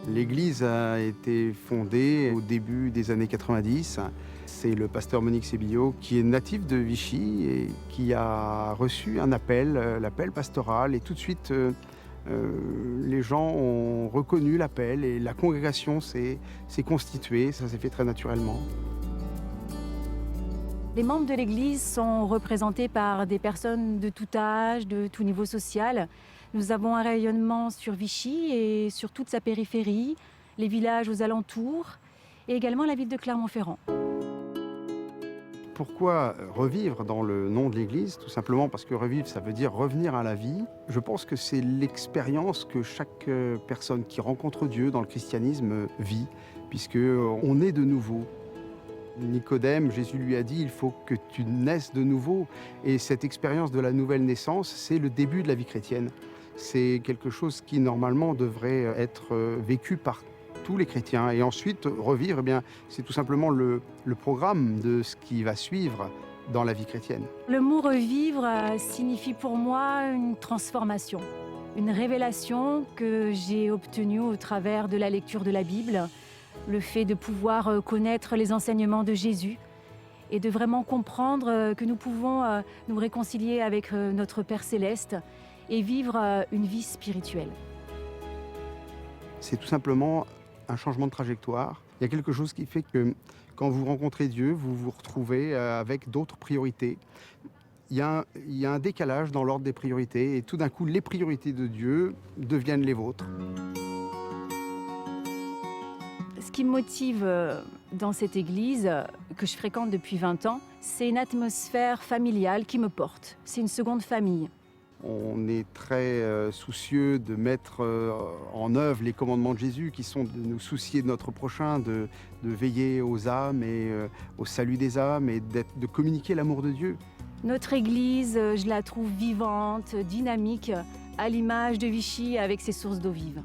L'église a été fondée au début des années 90. C'est le pasteur Monique Sébillo qui est natif de Vichy et qui a reçu un appel, l'appel pastoral. Et tout de suite, les gens ont reconnu l'appel et la congrégation s'est constituée. Ça s'est fait très naturellement. Les membres de l'Église sont représentés par des personnes de tout âge, de tout niveau social. Nous avons un rayonnement sur Vichy et sur toute sa périphérie, les villages aux alentours et également la ville de Clermont-Ferrand. Pourquoi revivre dans le nom de l'Église? Tout simplement parce que revivre, ça veut dire revenir à la vie. Je pense que c'est l'expérience que chaque personne qui rencontre Dieu dans le christianisme vit, puisqu'on est de nouveau. Nicodème, Jésus lui a dit, il faut que tu naisses de nouveau. Et cette expérience de la nouvelle naissance, c'est le début de la vie chrétienne. C'est quelque chose qui, normalement, devrait être vécu par tous les chrétiens. Et ensuite, revivre, eh bien, c'est tout simplement le programme de ce qui va suivre dans la vie chrétienne. Le mot « revivre » signifie pour moi une transformation, une révélation que j'ai obtenue au travers de la lecture de la Bible, le fait de pouvoir connaître les enseignements de Jésus et de vraiment comprendre que nous pouvons nous réconcilier avec notre Père Céleste et vivre une vie spirituelle. C'est tout simplement un changement de trajectoire. Il y a quelque chose qui fait que quand vous rencontrez Dieu, vous vous retrouvez avec d'autres priorités. Il y a un décalage dans l'ordre des priorités et tout d'un coup, les priorités de Dieu deviennent les vôtres. Ce qui me motive dans cette église que je fréquente depuis 20 ans, c'est une atmosphère familiale qui me porte. C'est une seconde famille. On est très soucieux de mettre en œuvre les commandements de Jésus qui sont de nous soucier de notre prochain, de veiller aux âmes et au salut des âmes et de communiquer l'amour de Dieu. Notre église, je la trouve vivante, dynamique, à l'image de Vichy avec ses sources d'eau vive.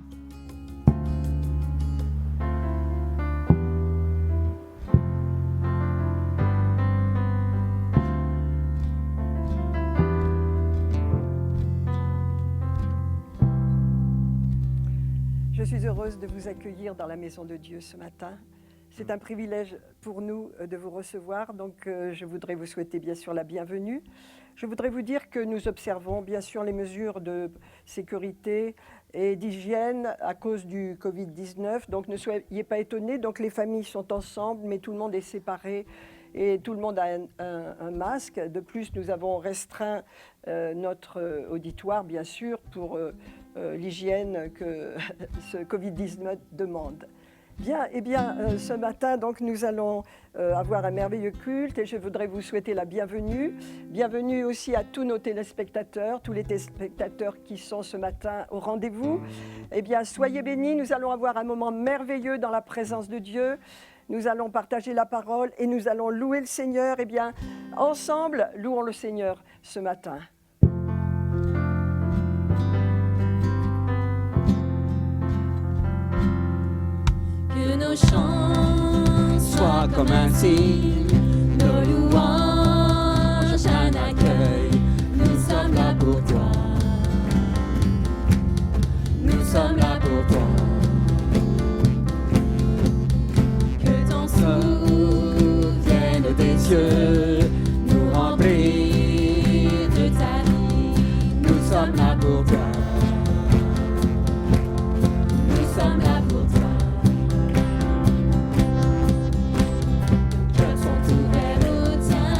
Je suis heureuse de vous accueillir dans la Maison de Dieu ce matin. C'est un privilège pour nous de vous recevoir, donc je voudrais vous souhaiter bien sûr la bienvenue. Je voudrais vous dire que nous observons bien sûr les mesures de sécurité et d'hygiène à cause du Covid-19, donc ne soyez pas étonnés, donc les familles sont ensemble, mais tout le monde est séparé et tout le monde a un masque. De plus, nous avons restreint notre auditoire, bien sûr, pour l'hygiène que ce Covid-19 demande. Bien, eh bien, ce matin, donc, nous allons avoir un merveilleux culte et je voudrais vous souhaiter la bienvenue. Bienvenue aussi à tous nos téléspectateurs, tous les téléspectateurs qui sont ce matin au rendez-vous. Eh bien, soyez bénis, nous allons avoir un moment merveilleux dans la présence de Dieu. Nous allons partager la parole et nous allons louer le Seigneur. Eh bien, ensemble, louons le Seigneur ce matin. Que nos chants soient comme un signe, nos louanges un accueil. Nous sommes là pour toi. Nous sommes là pour toi. Que ton souvienne des cieux, nous remplir de ta vie. Nous sommes là pour toi. Nous sommes là pour toi. Cœurs sont ouverts au tien.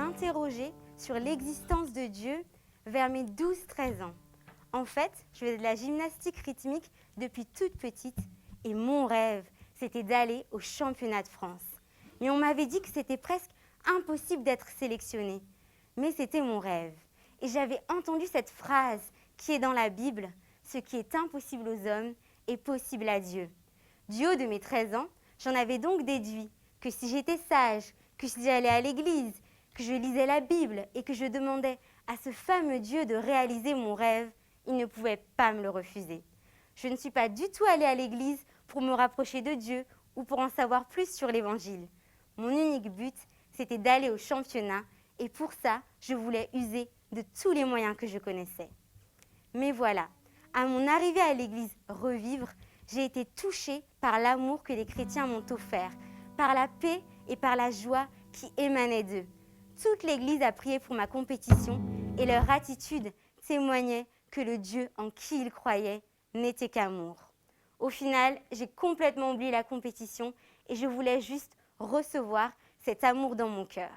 m'interroger sur l'existence de Dieu vers mes 12-13 ans. En fait, je faisais de la gymnastique rythmique depuis toute petite et mon rêve, c'était d'aller au championnat de France. Mais on m'avait dit que c'était presque impossible d'être sélectionnée. Mais c'était mon rêve. Et j'avais entendu cette phrase qui est dans la Bible, « Ce qui est impossible aux hommes est possible à Dieu ». Du haut de mes 13 ans, j'en avais donc déduit que si j'étais sage, que si j'allais à l'église, que je lisais la Bible et que je demandais à ce fameux Dieu de réaliser mon rêve, il ne pouvait pas me le refuser. Je ne suis pas du tout allée à l'église pour me rapprocher de Dieu ou pour en savoir plus sur l'Évangile. Mon unique but, c'était d'aller au championnat et pour ça, je voulais user de tous les moyens que je connaissais. Mais voilà, à mon arrivée à l'église Revivre, j'ai été touchée par l'amour que les chrétiens m'ont offert, par la paix et par la joie qui émanait d'eux. Toute l'église a prié pour ma compétition et leur attitude témoignait que le Dieu en qui ils croyaient n'était qu'amour. Au final, j'ai complètement oublié la compétition et je voulais juste recevoir cet amour dans mon cœur.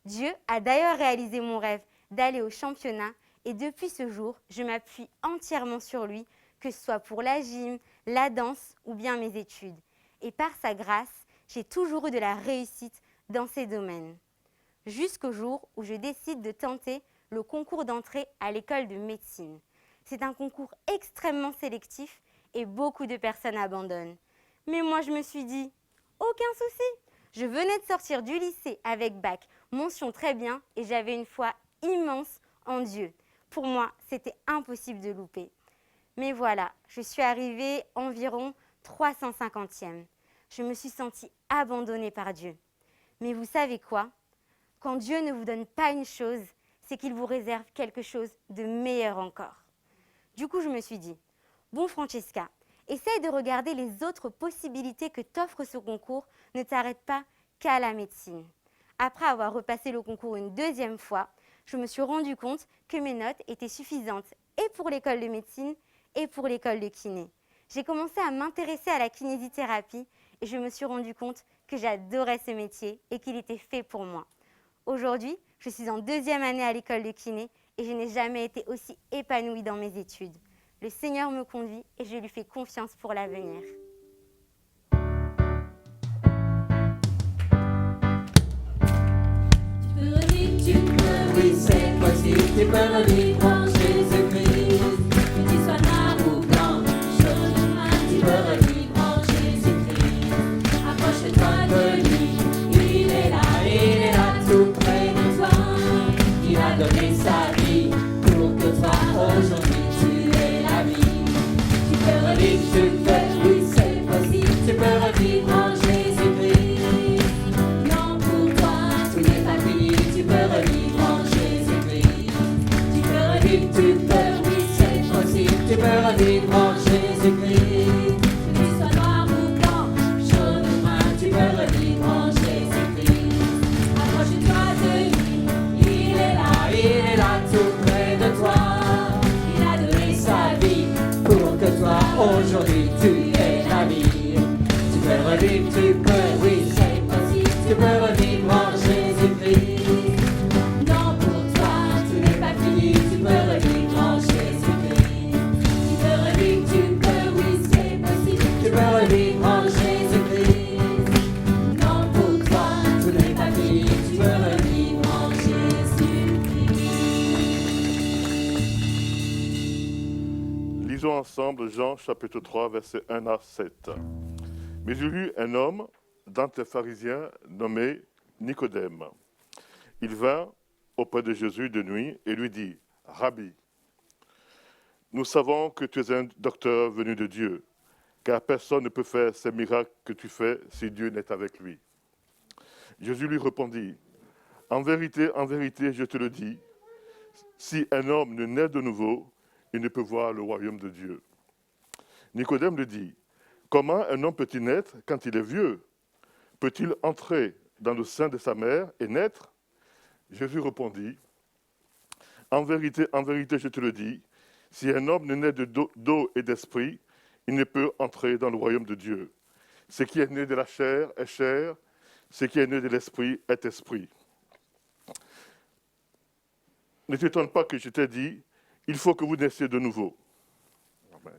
Dieu a d'ailleurs réalisé mon rêve d'aller au championnat et depuis ce jour, je m'appuie entièrement sur lui, que ce soit pour la gym, la danse ou bien mes études. Et par sa grâce, j'ai toujours eu de la réussite dans ces domaines. Jusqu'au jour où je décide de tenter le concours d'entrée à l'école de médecine. C'est un concours extrêmement sélectif et beaucoup de personnes abandonnent. Mais moi, je me suis dit, aucun souci. Je venais de sortir du lycée avec bac, mention très bien et j'avais une foi immense en Dieu. Pour moi, c'était impossible de louper. Mais voilà, je suis arrivée environ 350e. Je me suis sentie abandonnée par Dieu. Mais vous savez quoi ? Quand Dieu ne vous donne pas une chose, c'est qu'il vous réserve quelque chose de meilleur encore. Du coup, je me suis dit, bon Francesca, essaye de regarder les autres possibilités que t'offre ce concours, ne t'arrête pas qu'à la médecine. Après avoir repassé le concours une deuxième fois, je me suis rendu compte que mes notes étaient suffisantes et pour l'école de médecine et pour l'école de kiné. J'ai commencé à m'intéresser à la kinésithérapie et je me suis rendu compte que j'adorais ce métier et qu'il était fait pour moi. Aujourd'hui, je suis en 2e année à l'école de kiné et je n'ai jamais été aussi épanouie dans mes études. Le Seigneur me conduit et je lui fais confiance pour l'avenir. Oui, c'est possible, tu peux revivre en Jésus-Christ. Que tu sois noir ou blanc, jaune ou brun, tu peux revivre en Jésus-Christ. Approche-toi de lui, il est là tout près de toi. Il a donné sa vie pour que toi, aujourd'hui, tu aies la vie. Tu peux revivre, oui, c'est possible, tu peux revivre en Jésus-Christ. Non, pour toi, tout n'est pas fini, tu peux revivre en Jésus-Christ. Tu peux revivre, oui, c'est possible, tu peux revivre en Jésus-Christ. Que tu sois noir ou blanc, jaune ou brun, tu peux revivre en Jésus-Christ. Approche-toi de lui, il est là tout près de toi. Il a donné sa vie pour que toi, aujourd'hui, tu aies la vie. Tu peux revivre, oui, c'est possible, tu peux revivre en Jésus-Christ. Non, pour toi, tout n'est pas fini, tu peux revivre en Jésus-Christ. Tu peux revivre, oui, c'est possible, tu peux revivre en Jésus-Christ. Non, pour toi, tout n'est pas fini, tu peux revivre en Jésus-Christ. Lisons ensemble Jean chapitre 3, versets 1 à 7. Mais il y eut un homme d'entre les pharisiens nommé Nicodème. Il vint auprès de Jésus de nuit et lui dit, « Rabbi, nous savons que tu es un docteur venu de Dieu, car personne ne peut faire ces miracles que tu fais si Dieu n'est avec lui. » Jésus lui répondit, « En vérité, je te le dis, si un homme ne naît de nouveau, il ne peut voir le royaume de Dieu. » Nicodème lui dit, « Comment un homme peut-il naître quand il est vieux? Peut-il entrer dans le sein de sa mère et naître ?» Jésus répondit, « En vérité, je te le dis, si un homme ne naît d'eau et d'esprit, il ne peut entrer dans le royaume de Dieu. Ce qui est né de la chair est chair, ce qui est né de l'esprit est esprit. » ne t'étonne pas que je t'ai dit, il faut que vous naissiez de nouveau. Amen.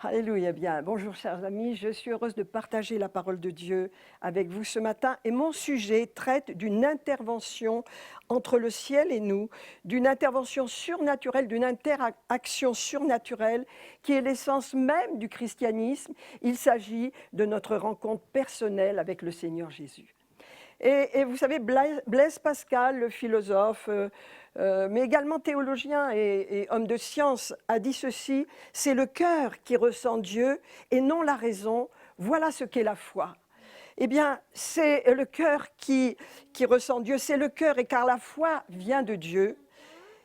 Alléluia, bien. Bonjour chers amis, je suis heureuse de partager la parole de Dieu avec vous ce matin et mon sujet traite d'une intervention entre le ciel et nous, d'une intervention surnaturelle, d'une interaction surnaturelle qui est l'essence même du christianisme. Il s'agit de notre rencontre personnelle avec le Seigneur Jésus. Et vous savez, Blaise Pascal, le philosophe, mais également théologien et homme de science, a dit ceci: c'est le cœur qui ressent Dieu et non la raison. Voilà ce qu'est la foi. Eh bien, c'est le cœur qui ressent Dieu, c'est le cœur, et car la foi vient de Dieu,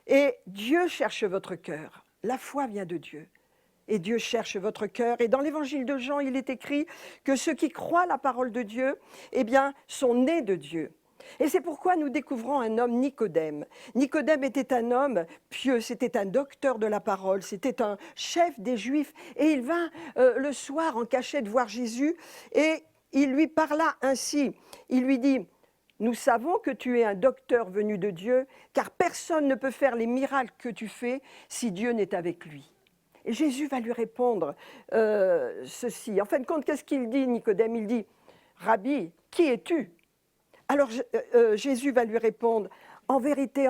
et Dieu cherche votre cœur. La foi vient de Dieu. Et Dieu cherche votre cœur. Et dans l'évangile de Jean, il est écrit que ceux qui croient la parole de Dieu, eh bien, sont nés de Dieu. Et c'est pourquoi nous découvrons un homme, Nicodème. Nicodème était un homme pieux, c'était un docteur de la parole, c'était un chef des Juifs. Et il vint le soir en cachette voir Jésus et il lui parla ainsi. Il lui dit: nous savons que tu es un docteur venu de Dieu, car personne ne peut faire les miracles que tu fais si Dieu n'est avec lui. Et Jésus va lui répondre ceci. En fin de compte, qu'est-ce qu'il dit, Nicodème? Il dit: Rabbi, qui es-tu? Alors Jésus va lui répondre: en vérité,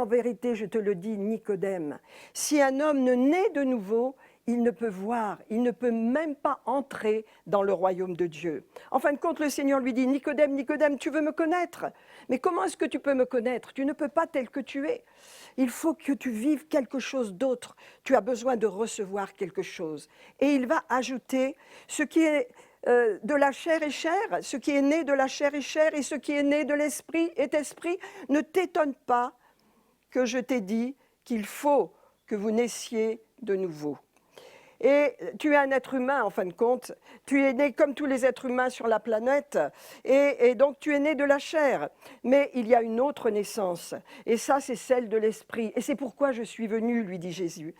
je te le dis, Nicodème, si un homme ne naît de nouveau, il ne peut voir, il ne peut même pas entrer dans le royaume de Dieu. En fin de compte, le Seigneur lui dit: Nicodème, Nicodème, tu veux me connaître? Mais comment est-ce que tu peux me connaître? Tu ne peux pas tel que tu es. Il faut que tu vives quelque chose d'autre. Tu as besoin de recevoir quelque chose. Et il va ajouter: ce qui est de la chair est chair, ce qui est né de la chair est chair, et ce qui est né de l'esprit est esprit. Ne t'étonne pas que je t'ai dit qu'il faut que vous naissiez de nouveau. Et tu es un être humain, en fin de compte. Tu es né comme tous les êtres humains sur la planète. Et donc, tu es né de la chair. Mais il y a une autre naissance. Et ça, c'est celle de l'esprit. Et c'est pourquoi je suis venu, lui dit Jésus.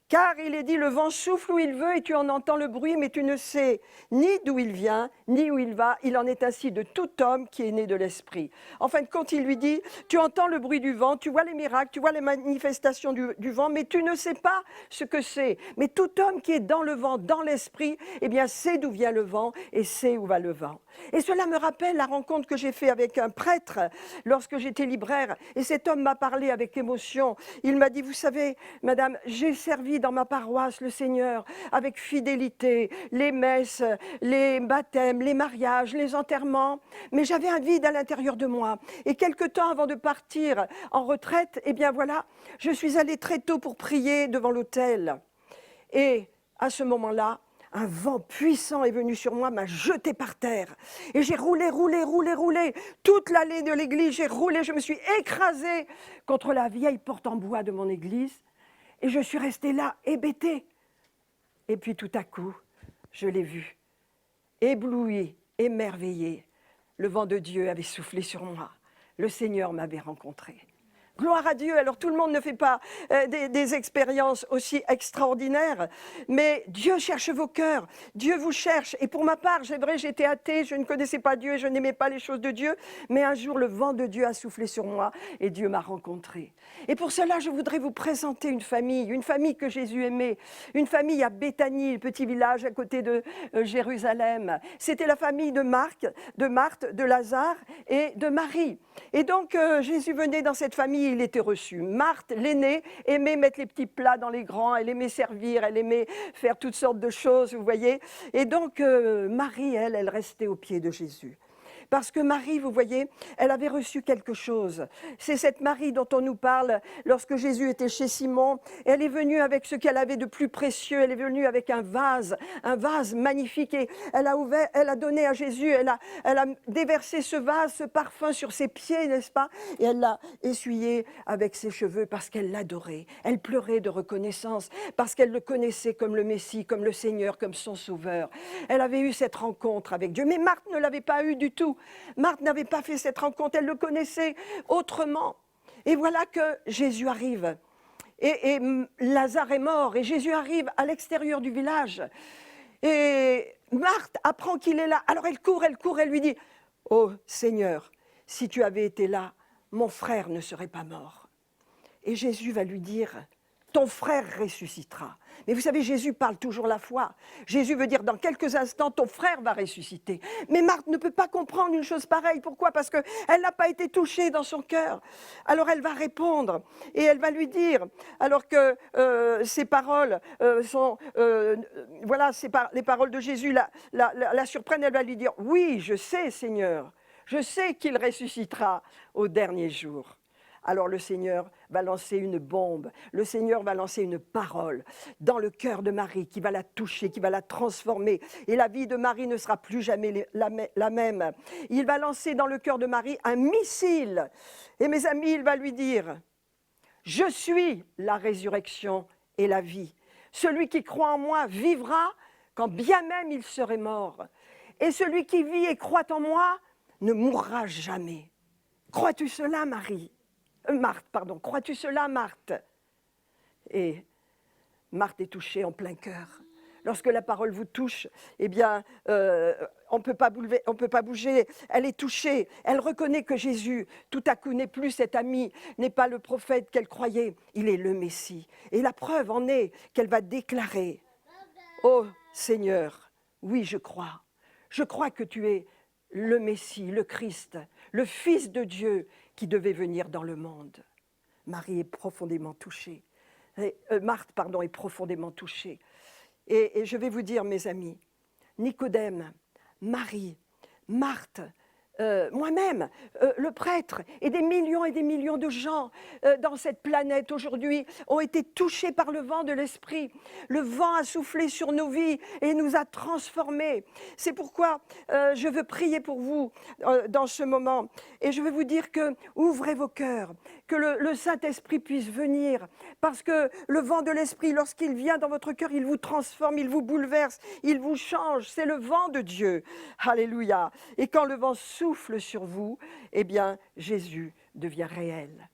Car il est dit, le vent souffle où il veut et tu en entends le bruit, mais tu ne sais ni d'où il vient, ni où il va. Il en est ainsi de tout homme qui est né de l'esprit. En fin de compte, il lui dit, tu entends le bruit du vent, tu vois les miracles, tu vois les manifestations du vent, mais tu ne sais pas ce que c'est. Mais tout homme qui est dans le vent, dans l'esprit, eh bien, sait d'où vient le vent et sait où va le vent. Et cela me rappelle la rencontre que j'ai faite avec un prêtre lorsque j'étais libraire. Et cet homme m'a parlé avec émotion. Il m'a dit, vous savez, madame, j'ai servi dans ma paroisse le Seigneur avec fidélité, les messes, les baptêmes, les mariages, les enterrements. Mais j'avais un vide à l'intérieur de moi. Et quelque temps avant de partir en retraite, eh bien voilà, je suis allée très tôt pour prier devant l'autel. Et à ce moment-là, un vent puissant est venu sur moi, m'a jeté par terre. Et j'ai roulé. Toute l'allée de l'église, j'ai roulé, je me suis écrasée contre la vieille porte en bois de mon église. Et je suis restée là, hébétée. Et puis tout à coup, je l'ai vu, ébloui, émerveillé. Le vent de Dieu avait soufflé sur moi. Le Seigneur m'avait rencontré. Gloire à Dieu. Alors tout le monde ne fait pas des expériences aussi extraordinaires, mais Dieu cherche vos cœurs, Dieu vous cherche. Et pour ma part, c'est vrai, j'étais athée, je ne connaissais pas Dieu et je n'aimais pas les choses de Dieu, mais un jour le vent de Dieu a soufflé sur moi et Dieu m'a rencontré. Et pour cela, je voudrais vous présenter une famille que Jésus aimait, une famille à Béthanie, le petit village à côté de Jérusalem. C'était la famille de Marthe, de Lazare et de Marie. Et donc Jésus venait dans cette famille, il était reçu. Marthe, l'aînée, aimait mettre les petits plats dans les grands, elle aimait servir, elle aimait faire toutes sortes de choses, vous voyez. Et donc Marie, elle restait aux pieds de Jésus. Parce que Marie, vous voyez, elle avait reçu quelque chose. C'est cette Marie dont on nous parle lorsque Jésus était chez Simon. Elle est venue avec ce qu'elle avait de plus précieux. Elle est venue avec un vase magnifique. Et elle a donné à Jésus, elle a déversé ce vase, ce parfum sur ses pieds, n'est-ce pas? Et elle l'a essuyé avec ses cheveux parce qu'elle l'adorait. Elle pleurait de reconnaissance parce qu'elle le connaissait comme le Messie, comme le Seigneur, comme son Sauveur. Elle avait eu cette rencontre avec Dieu. Mais Marthe ne l'avait pas eu du tout. Marthe n'avait pas fait cette rencontre, elle le connaissait autrement. Et voilà que Jésus arrive. Et Lazare est mort et Jésus arrive à l'extérieur du village. Et Marthe apprend qu'il est là. Alors elle court, elle lui dit, « Oh Seigneur, si tu avais été là, mon frère ne serait pas mort. » Et Jésus va lui dire, ton frère ressuscitera. Mais vous savez, Jésus parle toujours la foi. Jésus veut dire, dans quelques instants, ton frère va ressusciter. Mais Marthe ne peut pas comprendre une chose pareille. Pourquoi? Parce qu'elle n'a pas été touchée dans son cœur. Alors elle va répondre et elle va lui dire, alors que ces paroles sont, voilà, les paroles de Jésus la surprennent, elle va lui dire, oui, je sais, Seigneur, je sais qu'il ressuscitera au dernier jour. Alors le Seigneur va lancer une bombe, le Seigneur va lancer une parole dans le cœur de Marie qui va la toucher, qui va la transformer. Et la vie de Marie ne sera plus jamais la même. Il va lancer dans le cœur de Marie un missile. Et mes amis, il va lui dire, je suis la résurrection et la vie. Celui qui croit en moi vivra quand bien même il serait mort. Et celui qui vit et croit en moi ne mourra jamais. Crois-tu cela, Marie ? Marthe, pardon, crois-tu cela, Marthe? Et Marthe est touchée en plein cœur. Lorsque la parole vous touche, eh bien, on ne peut pas bouger. Elle est touchée. Elle reconnaît que Jésus, tout à coup, n'est plus cet ami, n'est pas le prophète qu'elle croyait. Il est le Messie. Et la preuve en est qu'elle va déclarer, « Oh Seigneur, oui, je crois. Je crois que tu es le Messie, le Christ, le Fils de Dieu qui devait venir dans le monde. » Marie est profondément touchée. Marthe, est profondément touchée. Et je vais vous dire, mes amis, Nicodème, Marie, Marthe, moi-même, le prêtre, et des millions de gens dans cette planète aujourd'hui ont été touchés par le vent de l'Esprit. Le vent a soufflé sur nos vies et nous a transformés. C'est pourquoi je veux prier pour vous dans ce moment. Et je veux vous dire que ouvrez vos cœurs, que le Saint-Esprit puisse venir, parce que le vent de l'Esprit, lorsqu'il vient dans votre cœur, il vous transforme, il vous bouleverse, il vous change. C'est le vent de Dieu. Alléluia. Et quand le vent souffle sur vous, eh bien, Jésus devient réel.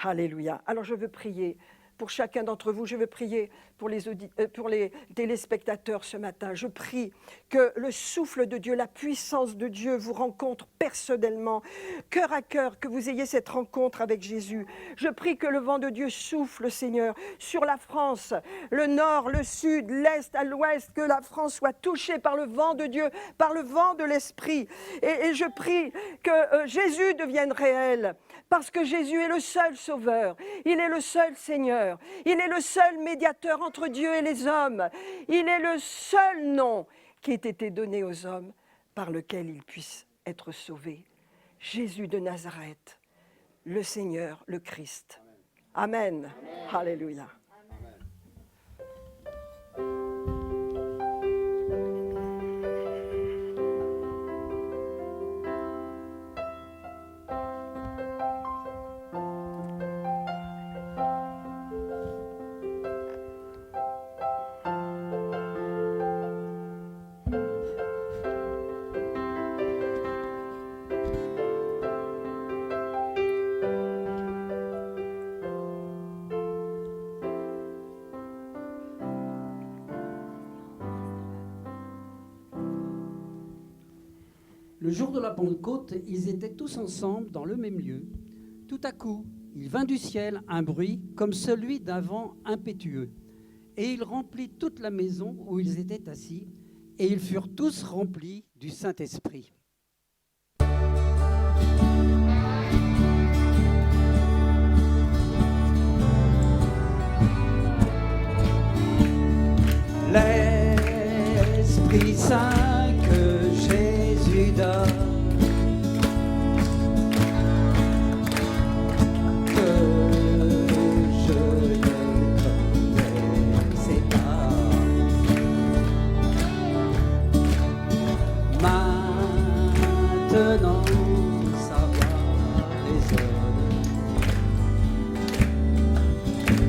Alléluia. Alors je veux prier pour chacun d'entre vous, je veux prier pour les téléspectateurs ce matin. Je prie que le souffle de Dieu, la puissance de Dieu vous rencontre personnellement, cœur à cœur, que vous ayez cette rencontre avec Jésus. Je prie que le vent de Dieu souffle, Seigneur, sur la France, le nord, le sud, l'est, à l'ouest, que la France soit touchée par le vent de Dieu, par le vent de l'Esprit. Et je prie que Jésus devienne réel, parce que Jésus est le seul Sauveur, il est le seul Seigneur, il est le seul médiateur entre Dieu et les hommes. Il est le seul nom qui ait été donné aux hommes par lequel ils puissent être sauvés. Jésus de Nazareth, le Seigneur, le Christ. Amen. Amen. Alléluia. Le jour de la Pentecôte, ils étaient tous ensemble dans le même lieu. Tout à coup, il vint du ciel un bruit comme celui d'un vent impétueux. Et il remplit toute la maison où ils étaient assis, et ils furent tous remplis du Saint-Esprit. L'Esprit Saint que Jésus donne, que je ne connaissais pas, maintenant sa voix résonne.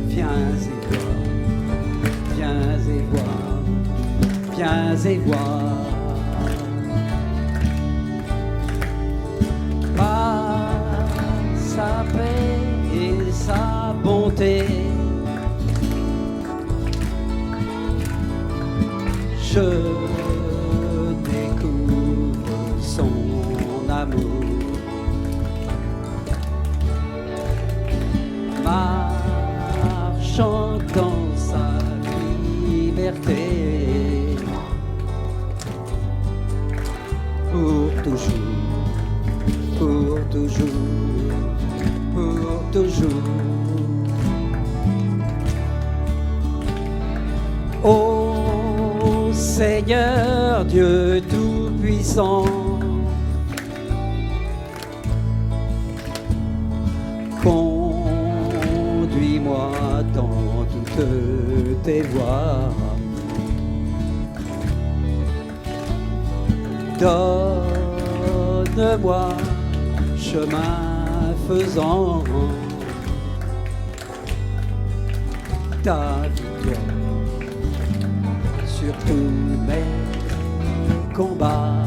Viens et vois, viens et vois, viens et vois. Sa paix et sa bonté, je découvre son amour. Ma chantant sa liberté. Pour toujours, pour toujours, pour toujours. Ô Seigneur Dieu Tout-Puissant, conduis-moi dans toutes tes voies. Donne-moi chemin faisant ta victoire sur tous mes combats.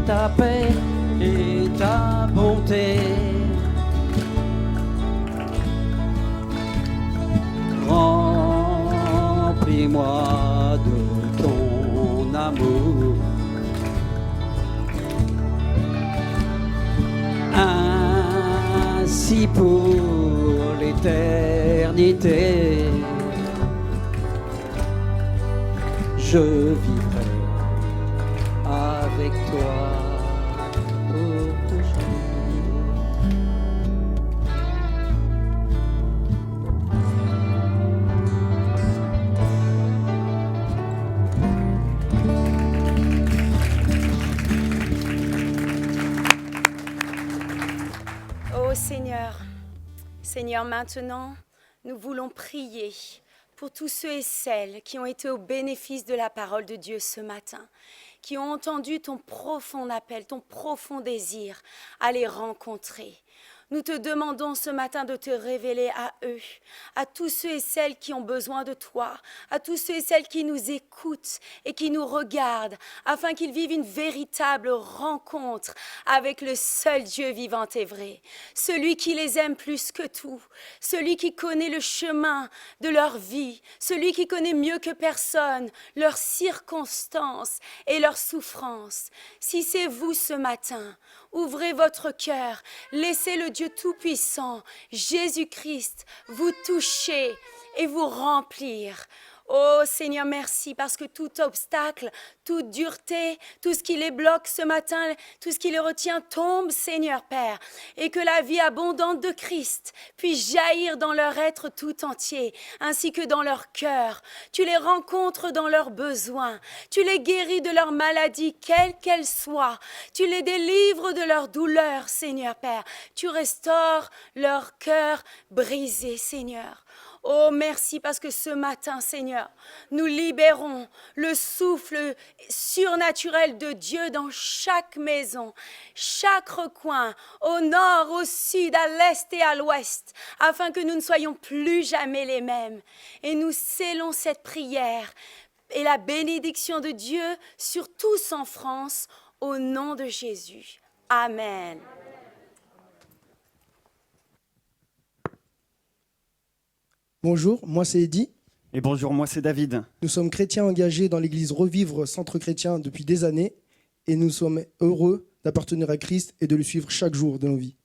Ta paix et ta bonté remplis-moi de ton amour. Ainsi pour l'éternité, je vivrai avec toi pour toujours. Ô Seigneur, Seigneur, maintenant, nous voulons prier pour tous ceux et celles qui ont été au bénéfice de la parole de Dieu ce matin, qui ont entendu ton profond appel, ton profond désir à les rencontrer. Nous te demandons ce matin de te révéler à eux, à tous ceux et celles qui ont besoin de toi, à tous ceux et celles qui nous écoutent et qui nous regardent, afin qu'ils vivent une véritable rencontre avec le seul Dieu vivant et vrai, celui qui les aime plus que tout, celui qui connaît le chemin de leur vie, celui qui connaît mieux que personne leurs circonstances et leurs souffrances. Si c'est vous ce matin, ouvrez votre cœur, laissez le Dieu Tout-Puissant, Jésus-Christ, vous toucher et vous remplir. Oh Seigneur, merci parce que tout obstacle, toute dureté, tout ce qui les bloque ce matin, tout ce qui les retient tombe, Seigneur Père, et que la vie abondante de Christ puisse jaillir dans leur être tout entier, ainsi que dans leur cœur. Tu les rencontres dans leurs besoins, tu les guéris de leurs maladies, quelles qu'elles soient, tu les délivres de leurs douleurs, Seigneur Père, tu restaures leur cœur brisé, Seigneur. Oh, merci parce que ce matin, Seigneur, nous libérons le souffle surnaturel de Dieu dans chaque maison, chaque recoin, au nord, au sud, à l'est et à l'ouest, afin que nous ne soyons plus jamais les mêmes. Et nous scellons cette prière et la bénédiction de Dieu sur tous en France, au nom de Jésus. Amen. Bonjour, moi c'est Eddy. Et bonjour, moi c'est David. Nous sommes chrétiens engagés dans l'église Revivre Centre Chrétien depuis des années et nous sommes heureux d'appartenir à Christ et de le suivre chaque jour de nos vies.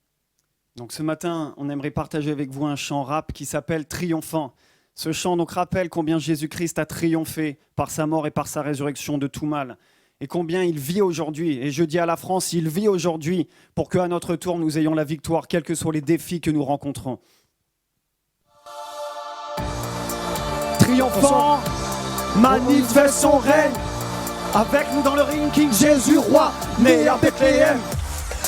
Donc ce matin, on aimerait partager avec vous un chant rap qui s'appelle Triomphant. Ce chant donc rappelle combien Jésus-Christ a triomphé par sa mort et par sa résurrection de tout mal. Et combien il vit aujourd'hui. Et je dis à la France, il vit aujourd'hui pour qu'à notre tour, nous ayons la victoire, quels que soient les défis que nous rencontrons. Triomphant, manifeste son règne. Avec nous dans le ring, King Jésus, roi, né à Bethléem.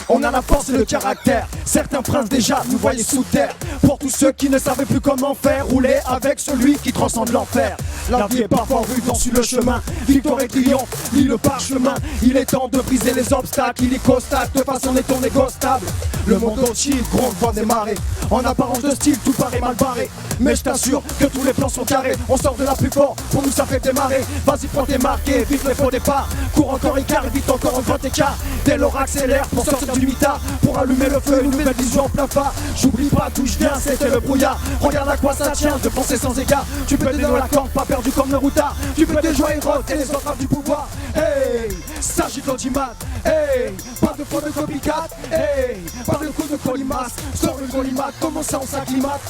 On a la force et le caractère. Certains princes déjà nous voyaient sous terre. Pour tous ceux qui ne savaient plus comment faire, rouler avec celui qui transcende l'enfer. La vie est parfois rude, on suit le chemin. Victoire et triomphe, lit le parchemin. Il est temps de briser les obstacles. Il est constate, de façon est ton égo stable. Le monde oscille, gronde, voit des marées. En apparence de style, tout paraît mal barré. Mais je t'assure que tous les plans sont carrés. On sort de la plus fort, pour nous ça fait démarrer. Vas-y, prends tes marques et évite les faux départs. Cours encore écart, évite encore un grand écart. Dès l'or accélère pour sortir du mitard. Pour allumer le feu, une nouvelle vision en plein phare. J'oublie pas d'où je viens, c'était le brouillard. Regarde à quoi ça tient, de penser sans égard. Tu peux t'aider dans la corde, pas perdu comme le routard. Tu peux te jouer rock et les entraves du pouvoir. Hey, s'agit d'audimat. Hey, pas de faux de copycat. Hey, pas de coup de colimace. Sors le colimat, comment ça on s'acclimate?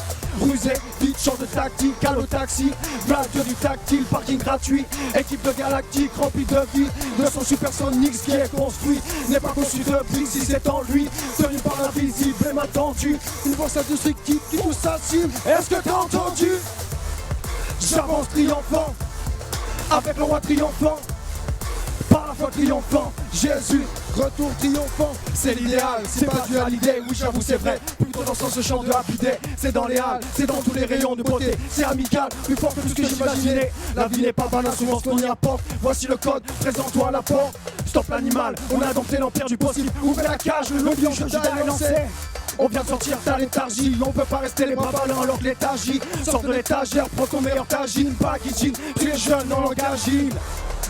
Rusé, vite, champ de tactique, à taxi. Radio du tactile, parking gratuit. Équipe de galactique remplie de vie. De son supersonique, ce qui est construit n'est pas conçu depuis, si c'est en lui. Tenu par l'invisible et m'a tendu. Une voix indestructible qui nous assume. Est-ce que t'as entendu? J'avance triomphant, avec le roi triomphant. Par la foi triomphant, Jésus, retour triomphant. C'est l'idéal, c'est pas dû à l'idée. Oui j'avoue c'est vrai, plutôt dans ce chant de Happy Day. C'est dans les halles, c'est dans tous les rayons de beauté. C'est amical, plus fort que tout ce que j'imaginais. La vie n'est pas banale, souvent ce qu'on y apporte. Voici le code, présente-toi à la porte. Stop l'animal, on a dompté l'empire du possible. Ouvrez la cage, le lion que j'ai lancé. On vient de sortir ta léthargie, on peut pas rester les bras ballants alors que l'étagère. Sors de l'étagère, prends ton meilleur tagine, packaging, tu es jeune en langage.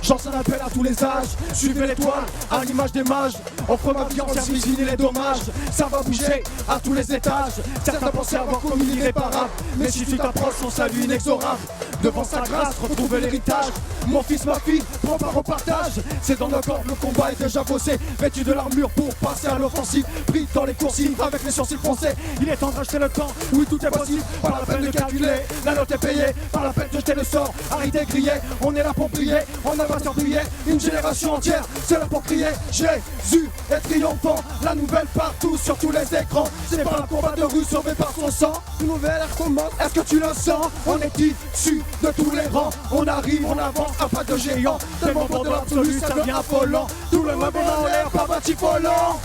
J'en appelle à tous les âges, suivez l'étoile, à l'image des mages. Offre ma vie en service, fini les dommages. Ça va bouger à tous les étages. Certains pensaient avoir commis l'irréparable, mais si tu t'approches, son salut inexorable. Devant sa grâce, retrouver l'héritage. Mon fils, ma fille, prends part au partage. C'est dans nos corps, le combat est déjà bossé. Vêtu de l'armure pour passer à l'offensive. Pris dans les coursives avec les sourcils foncés. Il est temps de racheter le temps, oui tout est possible. Pas la peine de calculer, la note est payée. Pas la peine de jeter le sort, arrêtez de griller. On est là pour prier, on n'a pas surprié. Une génération entière, c'est là pour crier. Jésus est triomphant, la nouvelle partout sur tous les écrans. C'est pas un combat de rue sauvé par son sang. Une nouvelle ère commence, est-ce que tu le sens? On est issus de tous les rangs. On arrive, on avance, un pas de géant. Tellement fort de l'absolu, ça devient affolant. Tout le monde est en l'air, pas batifolant.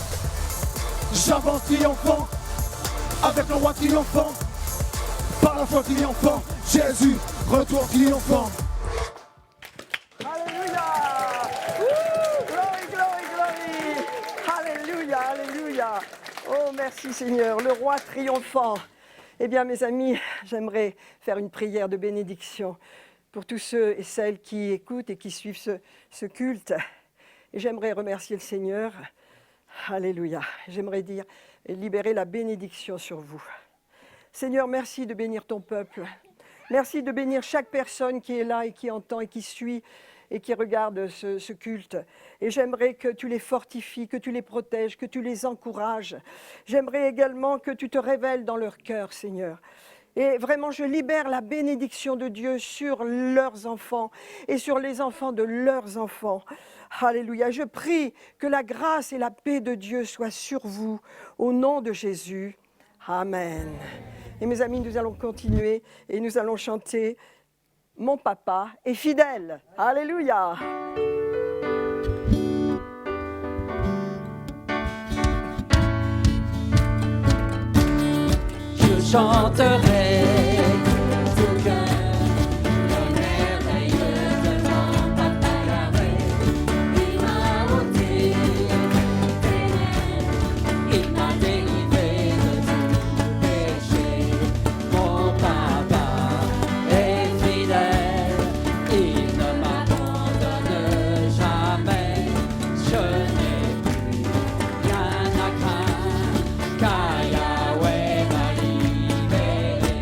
J'avance triomphant, avec le roi triomphant. Par la foi triomphant, Jésus, retour triomphant. Alléluia! Glory, glory, glory! Alléluia, alléluia! Oh, merci Seigneur, le roi triomphant. Eh bien, mes amis, j'aimerais faire une prière de bénédiction pour tous ceux et celles qui écoutent et qui suivent ce culte. Et j'aimerais remercier le Seigneur. Alléluia. J'aimerais dire, libérer la bénédiction sur vous. Seigneur, merci de bénir ton peuple. Merci de bénir chaque personne qui est là et qui entend et qui suit et qui regarde ce culte. Et j'aimerais que tu les fortifies, que tu les protèges, que tu les encourages. J'aimerais également que tu te révèles dans leur cœur, Seigneur. Et vraiment, je libère la bénédiction de Dieu sur leurs enfants et sur les enfants de leurs enfants. Alléluia. Je prie que la grâce et la paix de Dieu soient sur vous, au nom de Jésus. Amen. Et mes amis, nous allons continuer et nous allons chanter « Mon papa est fidèle ». Alléluia. Je chanterai tout cœur le merveilleux de mon papa Yahvé. Il m'a ôté ténèbres, il m'a délivré de tout péché. Mon papa est fidèle, il ne m'abandonne jamais. Je n'ai plus rien à craindre, car Yahweh m'a libéré.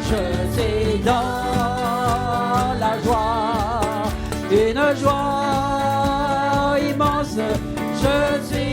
Je suis dans la joie, une joie immense. Je suis